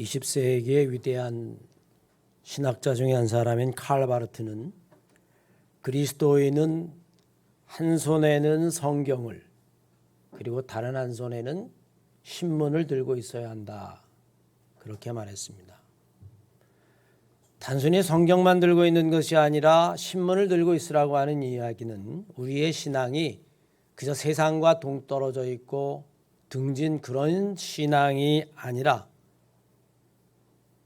20세기의 위대한 신학자 중에 한 사람인 칼 바르트는 그리스도인은 한 손에는 성경을 그리고 다른 한 손에는 신문을 들고 있어야 한다, 그렇게 말했습니다. 단순히 성경만 들고 있는 것이 아니라 신문을 들고 있으라고 하는 이야기는 우리의 신앙이 그저 세상과 동떨어져 있고 등진 그런 신앙이 아니라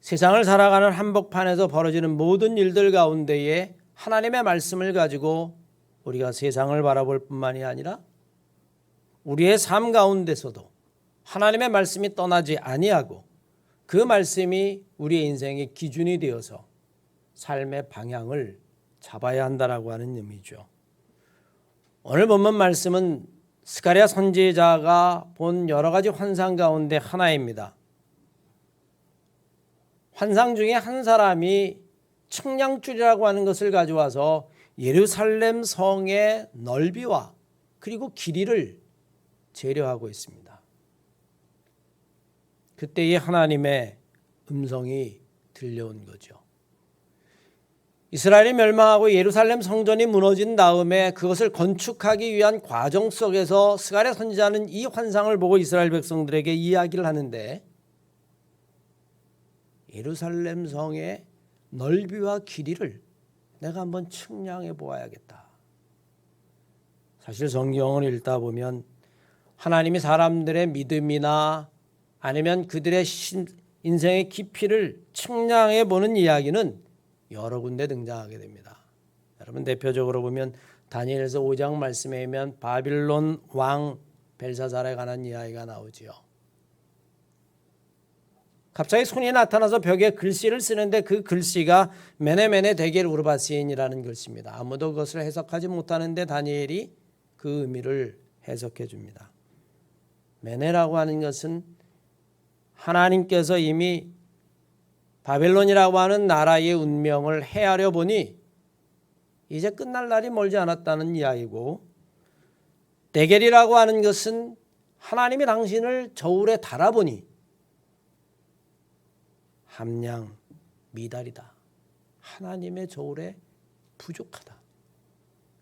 세상을 살아가는 한복판에서 벌어지는 모든 일들 가운데에 하나님의 말씀을 가지고 우리가 세상을 바라볼 뿐만이 아니라 우리의 삶 가운데서도 하나님의 말씀이 떠나지 아니하고 그 말씀이 우리의 인생의 기준이 되어서 삶의 방향을 잡아야 한다라고 하는 의미죠. 오늘 본문 말씀은 스가랴 선지자가 본 여러 가지 환상 가운데 하나입니다. 환상 중에 한 사람이 측량줄이라고 하는 것을 가져와서 예루살렘 성의 넓이와 그리고 길이를 재려하고 있습니다. 그때의 하나님의 음성이 들려온 거죠. 이스라엘이 멸망하고 예루살렘 성전이 무너진 다음에 그것을 건축하기 위한 과정 속에서 스가랴 선지자는 이 환상을 보고 이스라엘 백성들에게 이야기를 하는데, 예루살렘 성의 넓이와 길이를 내가 한번 측량해 보아야겠다. 사실 성경을 읽다 보면 하나님이 사람들의 믿음이나 아니면 그들의 인생의 깊이를 측량해 보는 이야기는 여러 군데 등장하게 됩니다. 여러분, 대표적으로 보면 다니엘서 5장 말씀에 보면 바빌론 왕 벨사살에 관한 이야기가 나오지요. 갑자기 손이 나타나서 벽에 글씨를 쓰는데 그 글씨가 메네메네 데겔 우르바시인이라는 글씨입니다. 아무도 그것을 해석하지 못하는데 다니엘이 그 의미를 해석해 줍니다. 메네라고 하는 것은 하나님께서 이미 바벨론이라고 하는 나라의 운명을 헤아려 보니 이제 끝날 날이 멀지 않았다는 이야기고, 데겔이라고 하는 것은 하나님이 당신을 저울에 달아보니 함량 미달이다. 하나님의 저울에 부족하다.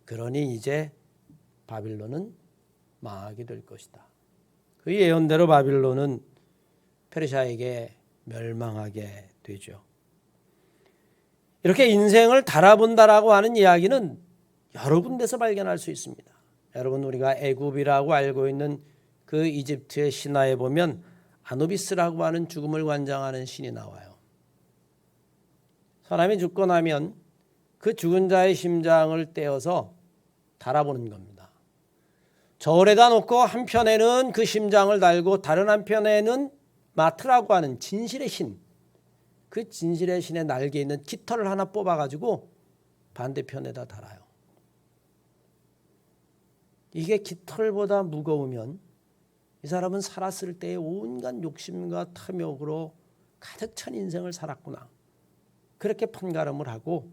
그러니 이제 바빌론은 망하게 될 것이다. 그 예언대로 바빌론은 페르시아에게 멸망하게 되죠. 이렇게 인생을 달아본다라고 하는 이야기는 여러 군데서 발견할 수 있습니다. 여러분, 우리가 애굽이라고 알고 있는 그 이집트의 신화에 보면 아누비스라고 하는 죽음을 관장하는 신이 나와요. 사람이 죽고 나면 그 죽은 자의 심장을 떼어서 달아보는 겁니다. 저울에다 놓고 한편에는 그 심장을 달고 다른 한편에는 마트라고 하는 진실의 신, 그 진실의 신의 날개에 있는 깃털을 하나 뽑아가지고 반대편에다 달아요. 이게 깃털보다 무거우면 이 사람은 살았을 때의 온갖 욕심과 탐욕으로 가득 찬 인생을 살았구나, 그렇게 판가름을 하고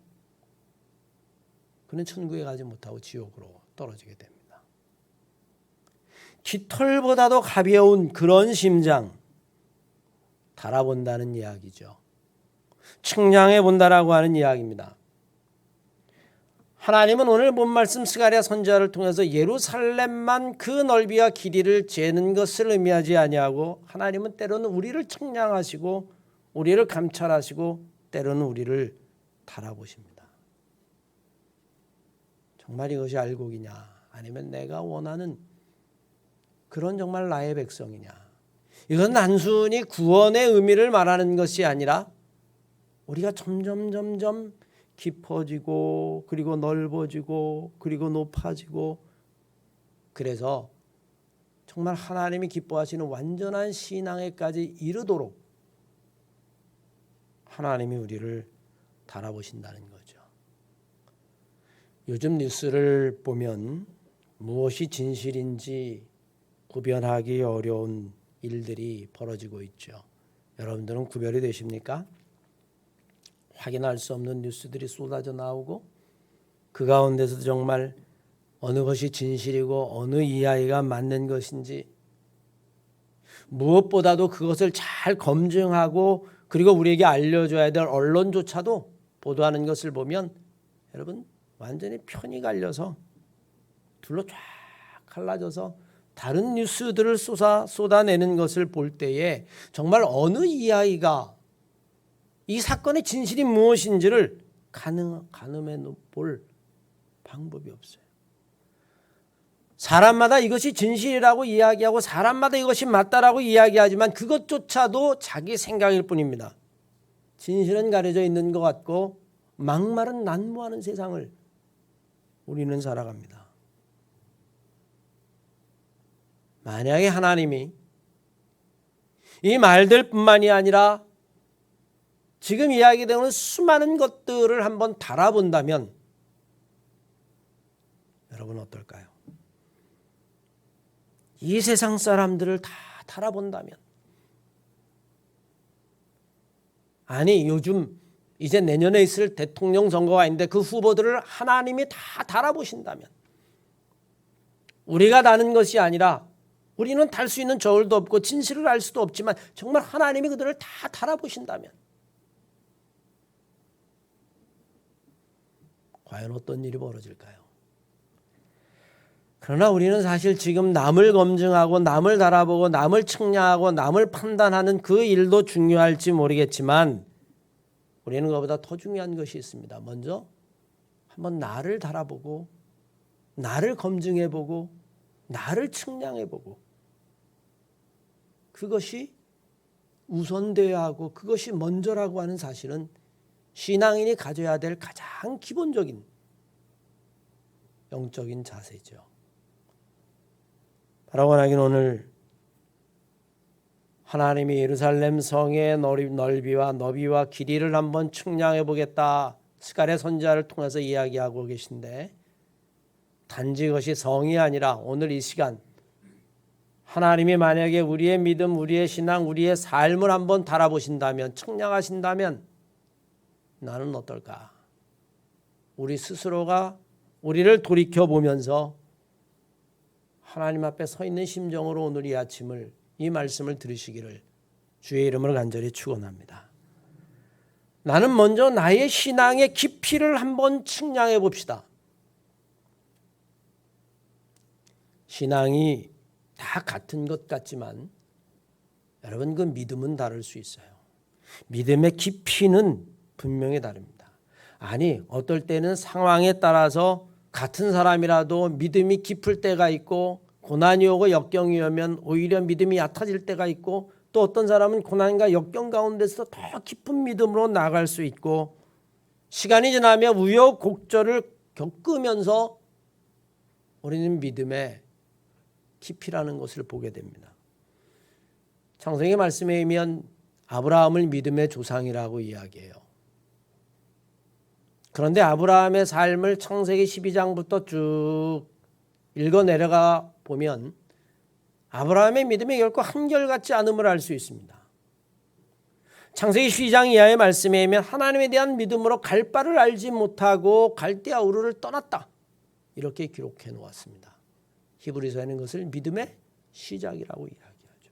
그는 천국에 가지 못하고 지옥으로 떨어지게 됩니다. 깃털보다도 가벼운 그런 심장 달아본다는 이야기죠. 측량해 본다라고 하는 이야기입니다. 하나님은 오늘 본 말씀 스가랴 선지자를 통해서 예루살렘만 그 넓이와 길이를 재는 것을 의미하지 아니하고, 하나님은 때로는 우리를 측량하시고 우리를 감찰하시고 때로는 우리를 달아보십니다. 정말 이것이 알곡이냐, 아니면 내가 원하는 그런 정말 나의 백성이냐. 이건 단순히 구원의 의미를 말하는 것이 아니라 우리가 점점 깊어지고 그리고 넓어지고 그리고 높아지고, 그래서 정말 하나님이 기뻐하시는 완전한 신앙에까지 이르도록 하나님이 우리를 달아보신다는 거죠. 요즘 뉴스를 보면 무엇이 진실인지 구별하기 어려운 일들이 벌어지고 있죠. 여러분들은 구별이 되십니까? 확인할 수 없는 뉴스들이 쏟아져 나오고 그 가운데서도 정말 어느 것이 진실이고 어느 이야기가 맞는 것인지 무엇보다도 그것을 잘 검증하고 그리고 우리에게 알려줘야 될 언론조차도 보도하는 것을 보면 여러분 완전히 편이 갈려서 둘로 쫙 갈라져서 다른 뉴스들을 쏟아내는 것을 볼 때에 정말 어느 이야기가 이 사건의 진실이 무엇인지를 가늠해 볼 방법이 없어요. 사람마다 이것이 진실이라고 이야기하고 사람마다 이것이 맞다라고 이야기하지만 그것조차도 자기 생각일 뿐입니다. 진실은 가려져 있는 것 같고 막말은 난무하는 세상을 우리는 살아갑니다. 만약에 하나님이 이 말들뿐만이 아니라 지금 이야기되는 수많은 것들을 한번 달아본다면 여러분 어떨까요? 이 세상 사람들을 다 달아본다면 아니 요즘 이제 내년에 있을 대통령 선거가 있는데 그 후보들을 하나님이 다 달아보신다면 우리가 다는 것이 아니라 우리는 달 수 있는 저울도 없고 진실을 알 수도 없지만 정말 하나님이 그들을 다 달아보신다면 과연 어떤 일이 벌어질까요? 그러나 우리는 사실 지금 남을 검증하고 남을 달아보고 남을 측량하고 남을 판단하는 그 일도 중요할지 모르겠지만 우리는 그것보다 더 중요한 것이 있습니다. 먼저 한번 나를 달아보고 나를 검증해보고 나를 측량해보고 그것이 우선되어야 하고 그것이 먼저라고 하는 사실은 신앙인이 가져야 될 가장 기본적인 영적인 자세죠. 바라고나긴 오늘 하나님이 예루살렘 성의 넓이와 너비와 길이를 한번 측량해 보겠다. 스가랴 선지자를 통해서 이야기하고 계신데 단지 그것이 성이 아니라 오늘 이 시간 하나님이 만약에 우리의 믿음, 우리의 신앙, 우리의 삶을 한번 달아보신다면 측량하신다면 나는 어떨까? 우리 스스로가 우리를 돌이켜보면서 하나님 앞에 서 있는 심정으로 오늘 이 아침을 이 말씀을 들으시기를 주의 이름으로 간절히 축원합니다. 나는 먼저 나의 신앙의 깊이를 한번 측량해 봅시다. 신앙이 다 같은 것 같지만 여러분 그 믿음은 다를 수 있어요. 믿음의 깊이는 분명히 다릅니다. 아니 어떨 때는 상황에 따라서 같은 사람이라도 믿음이 깊을 때가 있고 고난이 오고 역경이 오면 오히려 믿음이 얕아질 때가 있고 또 어떤 사람은 고난과 역경 가운데서 더 깊은 믿음으로 나아갈 수 있고 시간이 지나면 우여곡절을 겪으면서 우리는 믿음의 깊이라는 것을 보게 됩니다. 창세기 말씀에 의하면 아브라함을 믿음의 조상이라고 이야기해요. 그런데 아브라함의 삶을 창세기 12장부터 쭉 읽어 내려가 보면 아브라함의 믿음이 결코 한결같지 않음을 알 수 있습니다. 창세기 12장 이하의 말씀에 의하면 하나님에 대한 믿음으로 갈 바를 알지 못하고 갈대아 우르를 떠났다. 이렇게 기록해 놓았습니다. 히브리서에는 것을 믿음의 시작이라고 이야기하죠.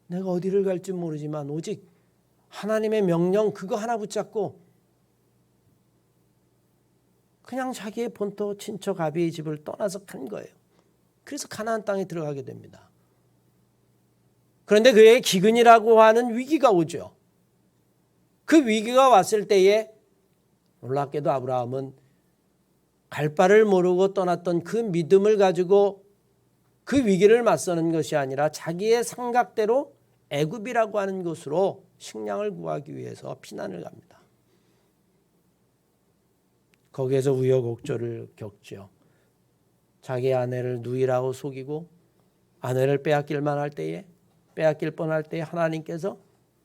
내가 어디를 갈지 모르지만 오직 하나님의 명령 그거 하나 붙잡고 그냥 자기의 본토 친척 아비의 집을 떠나서 간 거예요. 그래서 가나안 땅에 들어가게 됩니다. 그런데 그의 기근이라고 하는 위기가 오죠. 그 위기가 왔을 때에 놀랍게도 아브라함은 갈 바를 모르고 떠났던 그 믿음을 가지고 그 위기를 맞서는 것이 아니라 자기의 생각대로 애굽이라고 하는 곳으로 식량을 구하기 위해서 피난을 갑니다. 거기에서 우여곡절을 겪죠. 자기 아내를 누이라고 속이고 아내를 빼앗길 뻔할 때에 하나님께서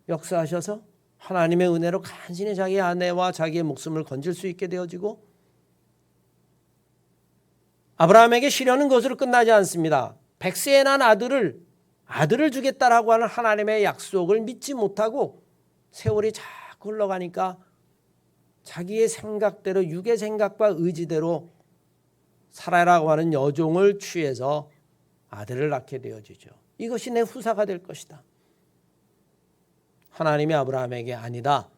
역사하셔서 하나님의 은혜로 간신히 자기 아내와 자기의 목숨을 건질 수 있게 되어지고 아브라함에게 시려는 것으로 끝나지 않습니다. 100세에 난 아들을 주겠다라고 하는 하나님의 약속을 믿지 못하고 세월이 자꾸 흘러가니까 자기의 생각대로 육의 생각과 의지대로 사라라고 하는 여종을 취해서 아들을 낳게 되어지죠. 이것이 내 후사가 될 것이다. 하나님이 아브라함에게 아니다.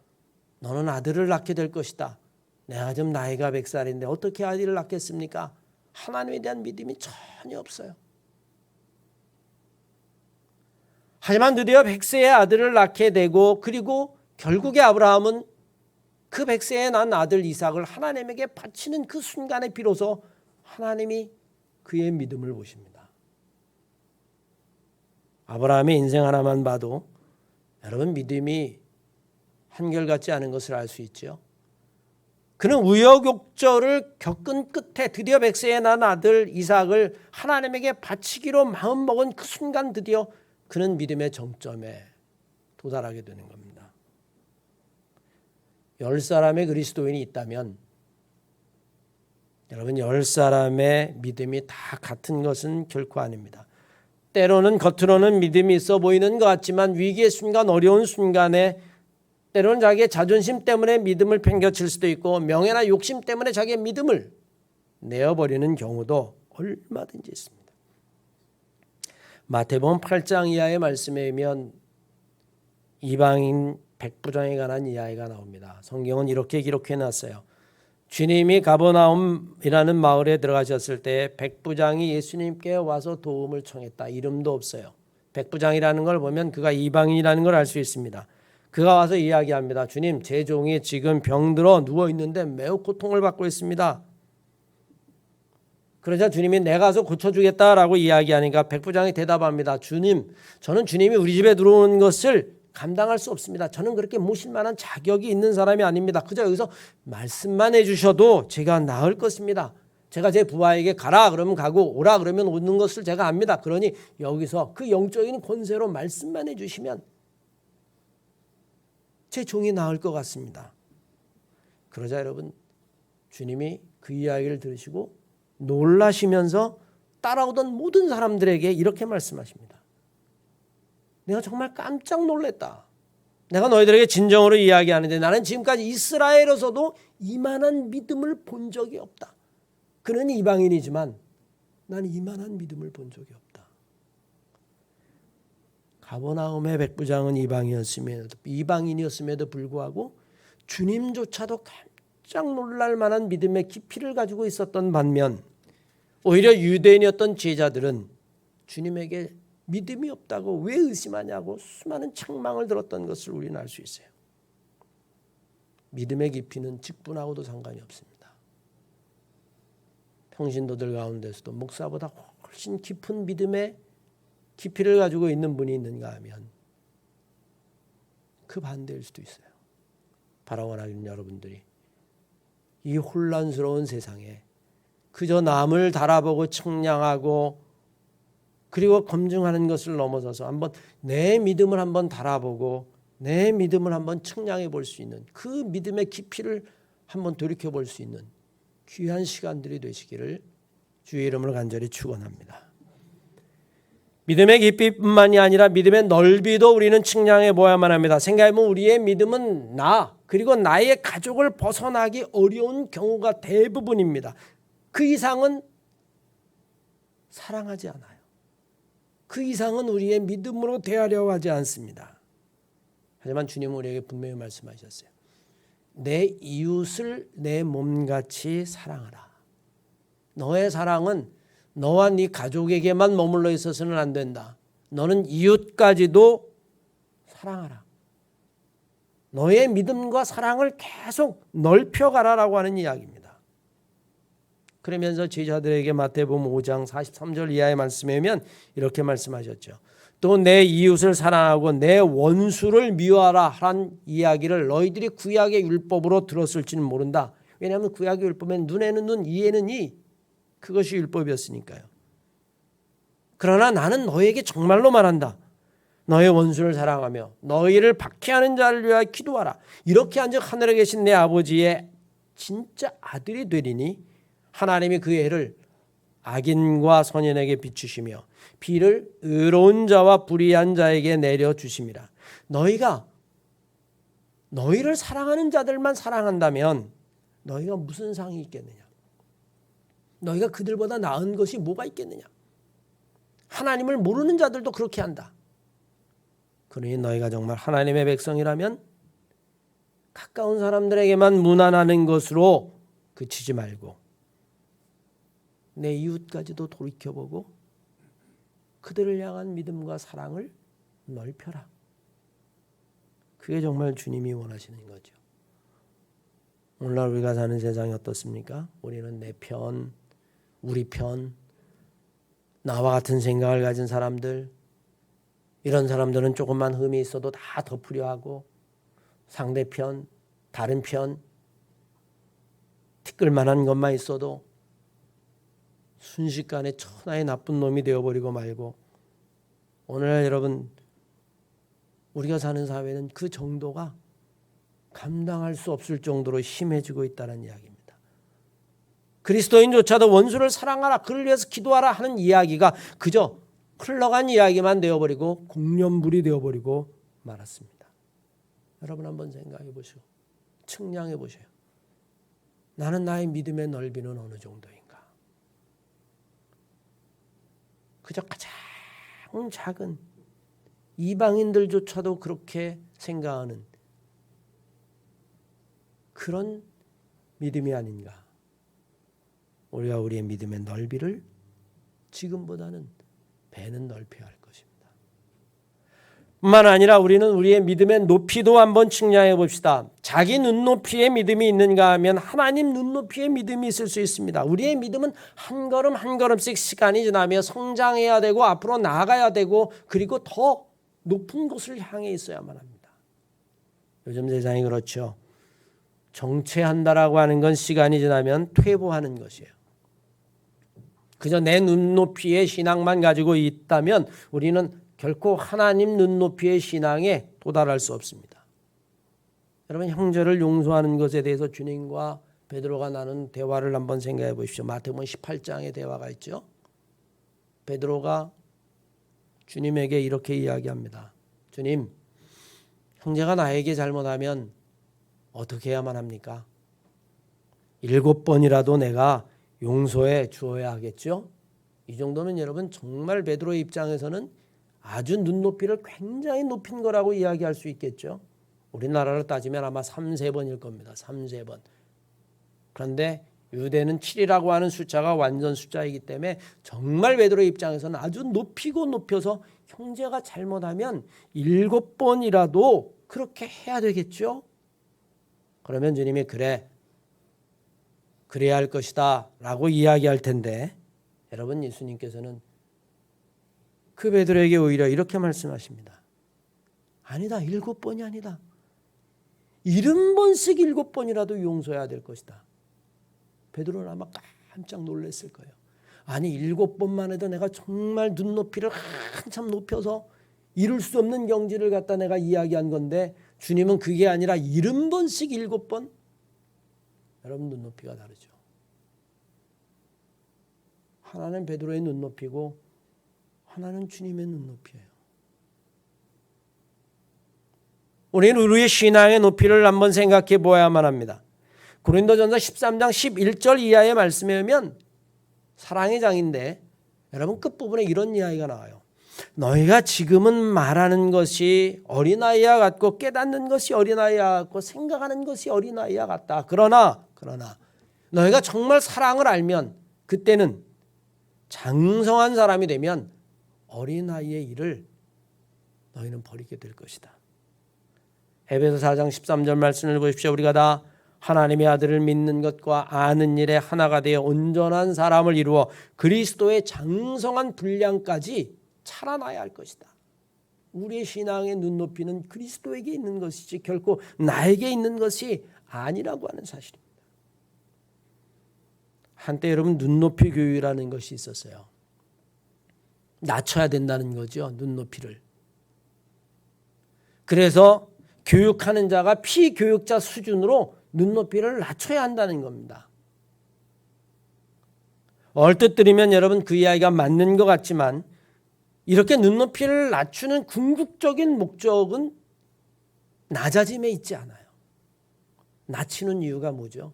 너는 아들을 낳게 될 것이다. 내가 지금 나이가 100살인데 어떻게 아들을 낳겠습니까? 하나님에 대한 믿음이 전혀 없어요. 하지만 드디어 100세의 아들을 낳게 되고 그리고 결국에 아브라함은 그 100세에 난 아들 이삭을 하나님에게 바치는 그 순간에 비로소 하나님이 그의 믿음을 보십니다. 아브라함의 인생 하나만 봐도 여러분 믿음이 한결같지 않은 것을 알 수 있죠. 그는 우여곡절을 겪은 끝에 드디어 100세에 난 아들 이삭을 하나님에게 바치기로 마음먹은 그 순간 드디어 그는 믿음의 정점에 도달하게 되는 겁니다. 10사람의 그리스도인이 있다면 여러분 10사람의 믿음이 다 같은 것은 결코 아닙니다. 때로는 겉으로는 믿음이 있어 보이는 것 같지만 위기의 순간 어려운 순간에 때로는 자기의 자존심 때문에 믿음을 팽겨칠 수도 있고 명예나 욕심 때문에 자기의 믿음을 내어버리는 경우도 얼마든지 있습니다. 마태복음 8장 이하의 말씀에 의하면 이방인 백부장에 관한 이야기가 나옵니다. 성경은 이렇게 기록해놨어요. 주님이 가버나움이라는 마을에 들어가셨을 때 백부장이 예수님께 와서 도움을 청했다. 이름도 없어요. 백부장이라는 걸 보면 그가 이방인이라는 걸 알 수 있습니다. 그가 와서 이야기합니다. 주님, 제 종이 지금 병들어 누워있는데 매우 고통을 받고 있습니다. 그러자 주님이 내가 가서 고쳐주겠다라고 이야기하니까 백부장이 대답합니다. 주님, 저는 주님이 우리 집에 들어온 것을 감당할 수 없습니다. 저는 그렇게 모실 만한 자격이 있는 사람이 아닙니다. 그저 여기서 말씀만 해주셔도 제가 나을 것입니다. 제가 제 부하에게 가라 그러면 가고 오라 그러면 오는 것을 제가 압니다. 그러니 여기서 그 영적인 권세로 말씀만 해주시면 제 종이 나을 것 같습니다. 그러자 여러분 주님이 그 이야기를 들으시고 놀라시면서 따라오던 모든 사람들에게 이렇게 말씀하십니다. 내가 정말 깜짝 놀랐다. 내가 너희들에게 진정으로 이야기하는데 나는 지금까지 이스라엘에서도 이만한 믿음을 본 적이 없다. 그는 이방인이지만 나는 이만한 믿음을 본 적이 없다. 가버나움의 백부장은 이방인이었음에도 불구하고 주님조차도 깜짝 놀랄 만한 믿음의 깊이를 가지고 있었던 반면 오히려 유대인이었던 제자들은 주님에게 믿음이 없다고 왜 의심하냐고 수많은 책망을 들었던 것을 우리는 알 수 있어요. 믿음의 깊이는 직분하고도 상관이 없습니다. 평신도들 가운데서도 목사보다 훨씬 깊은 믿음의 깊이를 가지고 있는 분이 있는가 하면 그 반대일 수도 있어요. 바라원하기는 여러분들이 이 혼란스러운 세상에 그저 남을 달아보고 측량하고 그리고 검증하는 것을 넘어서서 한번 내 믿음을 한번 달아보고 내 믿음을 한번 측량해 볼 수 있는 그 믿음의 깊이를 한번 돌이켜 볼 수 있는 귀한 시간들이 되시기를 주의 이름으로 간절히 축원합니다. 믿음의 깊이뿐만이 아니라 믿음의 넓이도 우리는 측량해 보아야만 합니다. 생각해보면 우리의 믿음은 나 그리고 나의 가족을 벗어나기 어려운 경우가 대부분입니다. 그 이상은 사랑하지 않아요. 그 이상은 우리의 믿음으로 대하려고 하지 않습니다. 하지만 주님은 우리에게 분명히 말씀하셨어요. 내 이웃을 내 몸같이 사랑하라. 너의 사랑은 너와 네 가족에게만 머물러 있어서는 안 된다. 너는 이웃까지도 사랑하라. 너의 믿음과 사랑을 계속 넓혀가라라고 하는 이야기입니다. 그러면서 제자들에게 마태복음 5장 43절 이하의 말씀에 보면 이렇게 말씀하셨죠. 또 내 이웃을 사랑하고 내 원수를 미워하라 하는 이야기를 너희들이 구약의 율법으로 들었을지는 모른다. 왜냐하면 구약의 율법엔 눈에는 눈, 이에는 이 그것이 율법이었으니까요. 그러나 나는 너에게 정말로 말한다. 너의 원수를 사랑하며 너희를 박해하는 자를 위하여 기도하라. 이렇게 한즉 하늘에 계신 내 아버지의 진짜 아들이 되리니 하나님이 그 해를 악인과 선인에게 비추시며 비를 의로운 자와 불의한 자에게 내려주심이라. 너희가 너희를 사랑하는 자들만 사랑한다면 너희가 무슨 상이 있겠느냐? 너희가 그들보다 나은 것이 뭐가 있겠느냐? 하나님을 모르는 자들도 그렇게 한다. 그러니 너희가 정말 하나님의 백성이라면 가까운 사람들에게만 무난하는 것으로 그치지 말고 내 이웃까지도 돌이켜보고 그들을 향한 믿음과 사랑을 넓혀라. 그게 정말 주님이 원하시는 거죠. 오늘날 우리가 사는 세상이 어떻습니까? 우리는 내 편, 우리 편, 나와 같은 생각을 가진 사람들, 이런 사람들은 조금만 흠이 있어도 다 덮으려 하고 상대편, 다른 편, 티끌만한 것만 있어도 순식간에 천하의 나쁜 놈이 되어버리고 말고 오늘날 여러분 우리가 사는 사회는 그 정도가 감당할 수 없을 정도로 심해지고 있다는 이야기입니다. 그리스도인조차도 원수를 사랑하라, 그를 위해서 기도하라 하는 이야기가 그저 흘러간 이야기만 되어버리고 공연물이 되어버리고 말았습니다. 여러분 한번 생각해 보시고 측량해 보세요. 나는 나의 믿음의 넓이는 어느 정도인가? 그저 가장 작은 이방인들조차도 그렇게 생각하는 그런 믿음이 아닌가? 우리가 우리의 믿음의 넓이를 지금보다는 배는 넓혀야 할 것입니다. 뿐만 아니라 우리는 우리의 믿음의 높이도 한번 측량해 봅시다. 자기 눈높이의 믿음이 있는가 하면 하나님 눈높이의 믿음이 있을 수 있습니다. 우리의 믿음은 한 걸음 한 걸음씩 시간이 지나며 성장해야 되고 앞으로 나아가야 되고 그리고 더 높은 곳을 향해 있어야만 합니다. 요즘 세상이 그렇죠. 정체한다라고 하는 건 시간이 지나면 퇴보하는 것이에요. 그저 내 눈높이의 신앙만 가지고 있다면 우리는 결코 하나님 눈높이의 신앙에 도달할 수 없습니다. 여러분 형제를 용서하는 것에 대해서 주님과 베드로가 나눈 대화를 한번 생각해 보십시오. 마태복음 18장의 대화가 있죠. 베드로가 주님에게 이렇게 이야기합니다. 주님, 형제가 나에게 잘못하면 어떻게 해야만 합니까? 7번이라도 내가 용서해 주어야 하겠죠? 이 정도면 여러분 정말 베드로의 입장에서는 아주 눈높이를 굉장히 높인 거라고 이야기할 수 있겠죠. 우리나라로 따지면 아마 3-4번일 겁니다. 3-4번. 그런데 유대는 7이라고 하는 숫자가 완전 숫자이기 때문에 정말 베드로의 입장에서는 아주 높이고 높여서 형제가 잘못하면 7번이라도 그렇게 해야 되겠죠. 그러면 주님이 그래야 할 것이다 라고 이야기할 텐데 여러분 예수님께서는 그 베드로에게 오히려 이렇게 말씀하십니다. 아니다. 7번이 아니다. 70번씩 7번이라도 용서해야 될 것이다. 베드로는 아마 깜짝 놀랐을 거예요. 아니 7번만 해도 내가 정말 눈높이를 한참 높여서 이룰 수 없는 경지를 갖다 내가 이야기한 건데 주님은 그게 아니라 70번씩 7번? 여러분 눈높이가 다르죠. 하나는 베드로의 눈높이고 하나는 주님의 눈높이에요. 우리는 우리의 신앙의 높이를 한번 생각해 보아야만 합니다. 고린도전서 13장 11절 이하의 말씀에 의하면 사랑의 장인데 여러분 끝부분에 이런 이야기가 나와요. 너희가 지금은 말하는 것이 어린아이와 같고 깨닫는 것이 어린아이와 같고 생각하는 것이 어린아이와 같다. 그러나 너희가 정말 사랑을 알면 그때는 장성한 사람이 되면 어린아이의 일을 너희는 버리게 될 것이다. 에베소 4장 13절 말씀을 보십시오. 우리가 다 하나님의 아들을 믿는 것과 아는 일에 하나가 되어 온전한 사람을 이루어 그리스도의 장성한 분량까지 자라나야 할 것이다. 우리의 신앙의 눈높이는 그리스도에게 있는 것이지 결코 나에게 있는 것이 아니라고 하는 사실입니다. 한때 여러분 눈높이 교육이라는 것이 있었어요. 낮춰야 된다는 거죠. 눈높이를. 그래서 교육하는 자가 피교육자 수준으로 눈높이를 낮춰야 한다는 겁니다. 얼뜻 들으면 여러분 그 이야기가 맞는 것 같지만 이렇게 눈높이를 낮추는 궁극적인 목적은 낮아짐에 있지 않아요. 낮추는 이유가 뭐죠?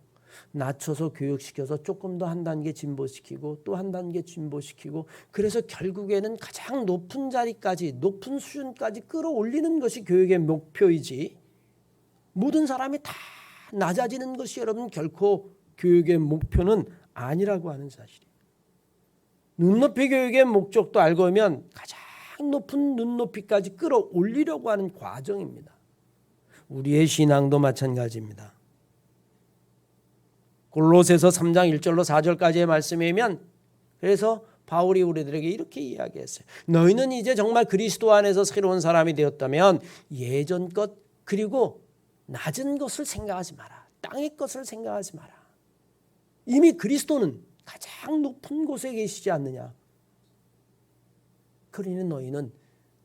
낮춰서 교육시켜서 조금 더 한 단계 진보시키고 또 한 단계 진보시키고, 그래서 결국에는 가장 높은 자리까지, 높은 수준까지 끌어올리는 것이 교육의 목표이지, 모든 사람이 다 낮아지는 것이 여러분 결코 교육의 목표는 아니라고 하는 사실이에요. 눈높이 교육의 목적도 알고 보면 가장 높은 눈높이까지 끌어올리려고 하는 과정입니다. 우리의 신앙도 마찬가지입니다. 골로새서 3장 1절로 4절까지의 말씀에 보면, 그래서 바울이 우리들에게 이렇게 이야기했어요. 너희는 이제 정말 그리스도 안에서 새로운 사람이 되었다면 예전 것 그리고 낮은 것을 생각하지 마라. 땅의 것을 생각하지 마라. 이미 그리스도는 가장 높은 곳에 계시지 않느냐. 그러니 너희는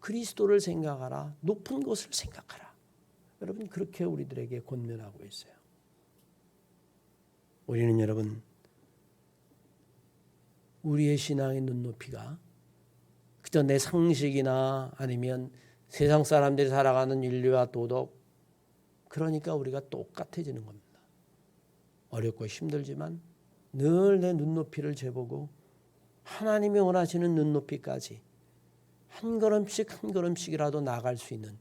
그리스도를 생각하라. 높은 곳을 생각하라. 여러분, 그렇게 우리들에게 권면하고 있어요. 우리는 여러분, 우리의 신앙의 눈높이가 그저 내 상식이나 아니면 세상 사람들이 살아가는 윤리와 도덕, 그러니까 우리가 똑같아지는 겁니다. 어렵고 힘들지만 늘 내 눈높이를 재보고 하나님이 원하시는 눈높이까지 한 걸음씩 한 걸음씩이라도 나아갈 수 있는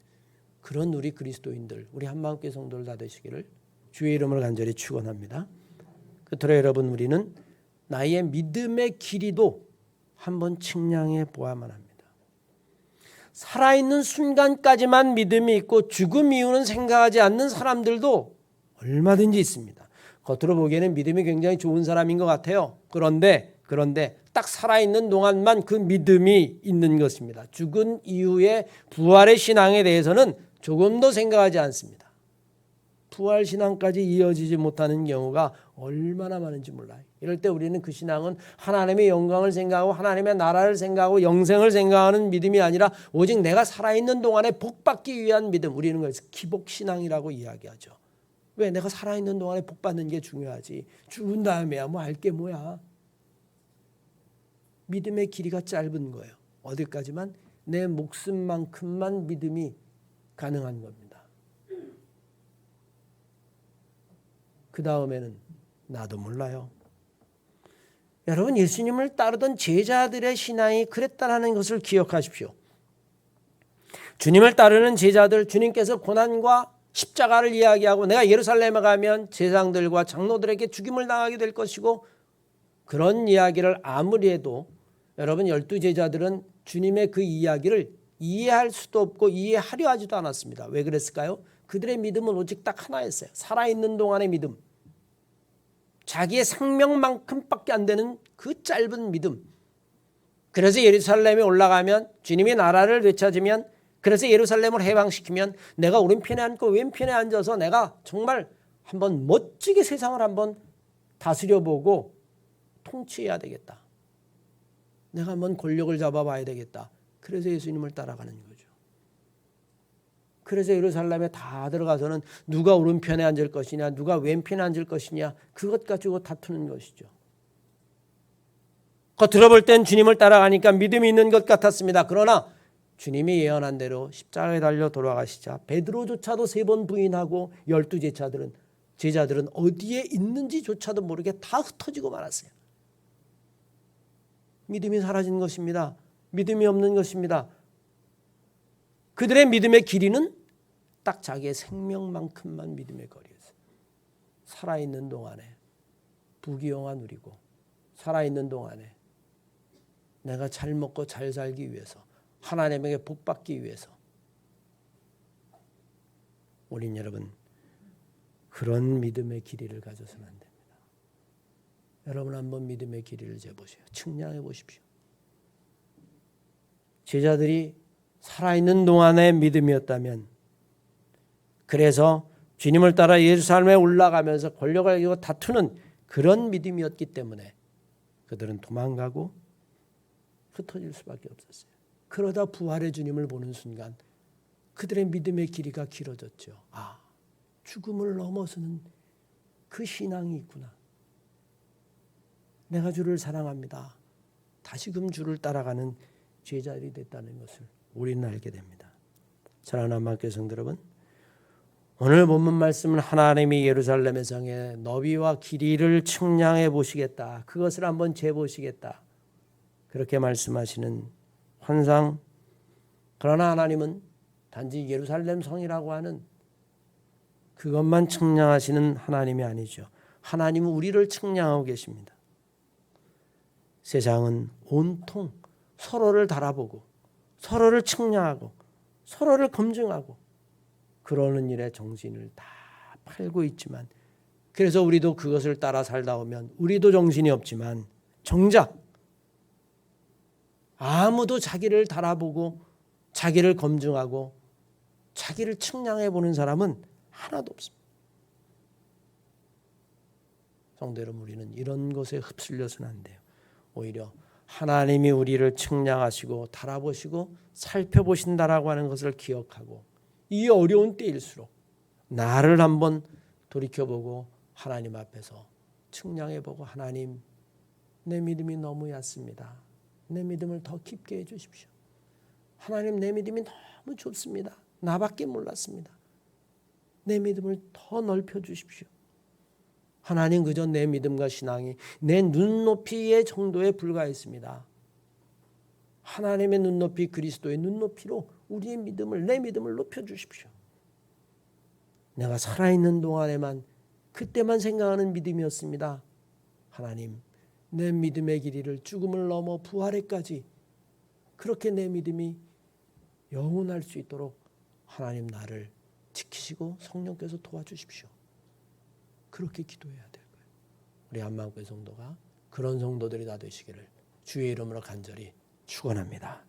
그런 우리 그리스도인들, 우리 한마음교회 성도들 다 되시기를 주의 이름을 간절히 축원합니다. 끝으로 여러분, 우리는 나의 믿음의 길이도 한번 측량해 보아야만 합니다. 살아있는 순간까지만 믿음이 있고 죽음 이후는 생각하지 않는 사람들도 얼마든지 있습니다. 겉으로 보기에는 믿음이 굉장히 좋은 사람인 것 같아요. 그런데 딱 살아있는 동안만 그 믿음이 있는 것입니다. 죽은 이후의 부활의 신앙에 대해서는 조금도 생각하지 않습니다. 부활 신앙까지 이어지지 못하는 경우가 얼마나 많은지 몰라요. 이럴 때 우리는 그 신앙은 하나님의 영광을 생각하고 하나님의 나라를 생각하고 영생을 생각하는 믿음이 아니라 오직 내가 살아있는 동안에 복받기 위한 믿음, 우리는 그래서 기복신앙이라고 이야기하죠. 왜? 내가 살아있는 동안에 복받는 게 중요하지, 죽은 다음에야 뭐 알 게 뭐야. 믿음의 길이가 짧은 거예요. 어디까지만? 내 목숨만큼만 믿음이 가능한 겁니다. 그 다음에는 나도 몰라요. 여러분, 예수님을 따르던 제자들의 신앙이 그랬다는 것을 기억하십시오. 주님을 따르는 제자들, 주님께서 고난과 십자가를 이야기하고 내가 예루살렘에 가면 제사장들과 장로들에게 죽임을 당하게 될 것이고, 그런 이야기를 아무리 해도 여러분, 12제자들은 주님의 그 이야기를 이해할 수도 없고 이해하려 하지도 않았습니다. 왜 그랬을까요? 그들의 믿음은 오직 딱 하나였어요. 살아있는 동안의 믿음. 자기의 생명만큼밖에 안 되는 그 짧은 믿음. 그래서 예루살렘에 올라가면 주님이 나라를 되찾으면, 그래서 예루살렘을 해방시키면 내가 오른편에 앉고 왼편에 앉아서 내가 정말 한번 멋지게 세상을 한번 다스려보고 통치해야 되겠다. 내가 한번 권력을 잡아봐야 되겠다. 그래서 예수님을 따라가는 거죠. 그래서 예루살렘에 다 들어가서는 누가 오른편에 앉을 것이냐, 누가 왼편에 앉을 것이냐, 그것 가지고 다투는 것이죠. 겉으로 볼 땐 주님을 따라가니까 믿음이 있는 것 같았습니다. 그러나 주님이 예언한 대로 십자가에 달려 돌아가시자 베드로조차도 3번 부인하고 12제자들은 어디에 있는지조차도 모르게 다 흩어지고 말았어요. 믿음이 사라진 것입니다. 믿음이 없는 것입니다. 그들의 믿음의 길이는 딱 자기의 생명만큼만 믿음의 거리였어요. 살아있는 동안에 부귀영화 누리고, 살아있는 동안에 내가 잘 먹고 잘 살기 위해서, 하나님에게 복받기 위해서. 우린 여러분, 그런 믿음의 길이를 가져서는 안 됩니다. 여러분, 한번 믿음의 길이를 재보세요. 측량해 보십시오. 제자들이 살아있는 동안의 믿음이었다면, 그래서 주님을 따라 예루살렘에 올라가면서 권력을 가지고 다투는 그런 믿음이었기 때문에 그들은 도망가고 흩어질 수밖에 없었어요. 그러다 부활의 주님을 보는 순간 그들의 믿음의 길이가 길어졌죠. 아, 죽음을 넘어서는 그 신앙이 있구나. 내가 주를 사랑합니다. 다시금 주를 따라가는 제자들이 됐다는 것을 우리는 알게 됩니다. 사랑하는 한마음교회 성도 여러분, 오늘 본문 말씀은 하나님이 예루살렘의 성의 너비와 길이를 측량해 보시겠다. 그것을 한번 재보시겠다. 그렇게 말씀하시는 환상. 그러나 하나님은 단지 예루살렘 성이라고 하는 그것만 측량하시는 하나님이 아니죠. 하나님은 우리를 측량하고 계십니다. 세상은 온통 서로를 달아보고 서로를 측량하고 서로를 검증하고 그러는 일에 정신을 다 팔고 있지만, 그래서 우리도 그것을 따라 살다 보면 우리도 정신이 없지만 정작 아무도 자기를 달아보고 자기를 검증하고 자기를 측량해 보는 사람은 하나도 없습니다. 성도 여러분, 우리는 이런 것에 휩쓸려서는 안 돼요. 오히려 하나님이 우리를 측량하시고 달아보시고 살펴보신다라고 하는 것을 기억하고, 이 어려운 때일수록 나를 한번 돌이켜보고 하나님 앞에서 측량해보고, 하나님, 내 믿음이 너무 얕습니다. 내 믿음을 더 깊게 해주십시오. 하나님, 내 믿음이 너무 좁습니다. 나밖에 몰랐습니다. 내 믿음을 더 넓혀주십시오. 하나님, 그저 내 믿음과 신앙이 내 눈높이의 정도에 불과했습니다. 하나님의 눈높이, 그리스도의 눈높이로 우리의 믿음을, 내 믿음을 높여주십시오. 내가 살아있는 동안에만, 그때만 생각하는 믿음이었습니다. 하나님, 내 믿음의 길이를 죽음을 넘어 부활에까지 그렇게 내 믿음이 영원할 수 있도록 하나님, 나를 지키시고 성령께서 도와주십시오. 그렇게 기도해야 될 거예요. 우리 한마음교회 성도가 그런 성도들이 다 되시기를 주의 이름으로 간절히 축원합니다.